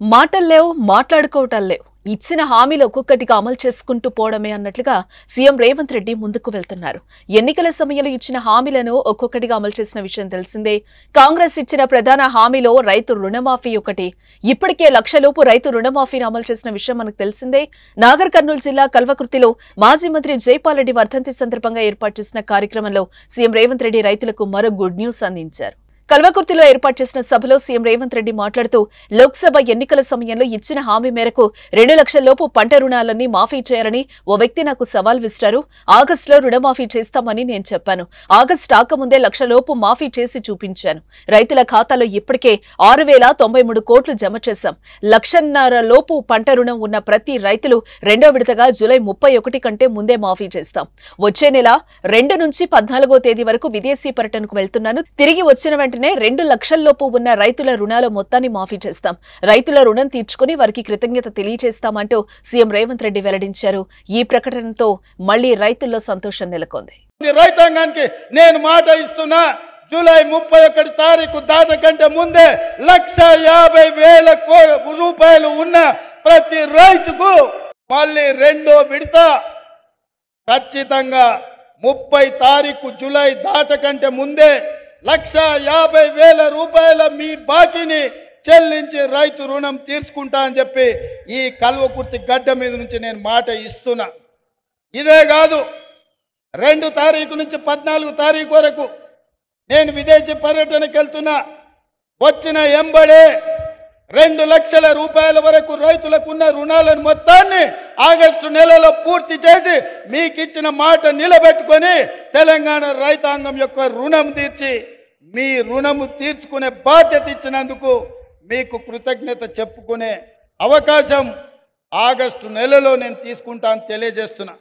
మాటల్లేవు మాట్లాడుకోవటాలు లేవు. ఇచ్చిన హామీలు ఒక్కొక్కటిగా అమలు చేసుకుంటూ పోవడమే అన్నట్లుగా సీఎం రేవంత్ రెడ్డి ముందుకు వెళ్తున్నారు. ఎన్నికల సమయంలో ఇచ్చిన హామీలను ఒక్కొక్కటిగా అమలు చేసిన విషయం తెలిసిందే. కాంగ్రెస్ ఇచ్చిన ప్రధాన హామీలో రైతు రుణమాఫీ ఒకటి. ఇప్పటికే లక్షలోపు రైతు రుణమాఫీని అమలు చేసిన విషయం మనకు తెలిసిందే. నాగర్ కర్నూలు జిల్లా కల్వకుర్తిలో మాజీ మంత్రి జైపాల్ రెడ్డి వర్ధంతి సందర్భంగా ఏర్పాటు చేసిన కార్యక్రమంలో సీఎం రేవంత్ రెడ్డి రైతులకు మరో గుడ్ న్యూస్ అందించారు. కల్వకుర్తిలో ఏర్పాటు చేసిన సభలో సీఎం రేవంత్ రెడ్డి మాట్లాడుతూ లోక్సభ ఎన్నికల సమయంలో ఇచ్చిన హామీ మేరకు 2 లక్షల లోపు పంట రుణాలన్నీ మాఫీ చేయాలని ఓ వ్యక్తి నాకు సవాల్ విసిరారు. ఆగస్టులో రుణమాఫీ చేస్తామని నేను చెప్పాను. ఆగస్టు రాకముందే 1 లక్షల లోపు మాఫీ చేసి చూపించాను. రైతుల ఖాతాలో ఇప్పటికే 6,093 కోట్లు జమ చేశాం. 1.5 లక్షల లోపు పంట రుణం ఉన్న ప్రతి రైతులు రెండో విడతగా జూలై 31 కంటే ముందే మాఫీ చేస్తాం. వచ్చే నెల 2 నుంచి 14వ తేదీ వరకు విదేశీ పర్యటనకు వెళ్తున్నాను. తిరిగి వచ్చిన వెంటనే 2 లక్షల లోపు ఉన్న రైతుల రుణాల మొత్తాన్ని మాఫీ చేస్తాం. రైతుల రుణం తీర్చుకుని వారికి కృతజ్ఞత తెలియజేస్తామంటూ సీఎం రేవంత్ రెడ్డి వెల్లడించారు. ఈ ప్రకటనతో మళ్లీ రైతుల్లో సంతోషం నెలకొంది. రైతాంగానికి నేను మాట ఇస్తున్నా, జూలై 31 తారీఖు దాని కంటే ముందే 1,50,000 రూపాయలు ఉన్న ప్రతి రైతుకు మళ్ళీ రెండో విడత ఖచ్చితంగా 30 తారీఖు జూలై దాటకంటే ముందే 1,50,000 రూపాయల మీ బాకీని చెల్లించి రైతు రుణం తీర్చుకుంటా అని చెప్పి ఈ కల్వకుర్తి గడ్డ మీద నుంచి నేను మాట ఇస్తున్నా. ఇదే కాదు, 2 తారీఖు నుంచి 14 తారీఖు వరకు నేను విదేశీ పర్యటనకు వెళ్తున్నా. వచ్చిన ఎంబడే 2 లక్షల రూపాయల వరకు రైతులకు ఉన్న రుణాలను మొత్తాన్ని ఆగస్టు నెలలో పూర్తి చేసి మీకు ఇచ్చిన మాట నిలబెట్టుకొని తెలంగాణ రైతాంగం యొక్క రుణం తీర్చి మీ రుణము తీర్చుకునే బాధ్యత ఇచ్చినందుకు మీకు కృతజ్ఞత చెప్పుకునే అవకాశం ఆగస్టు నెలలో నేను తీసుకుంటాను తెలియజేస్తున్నా.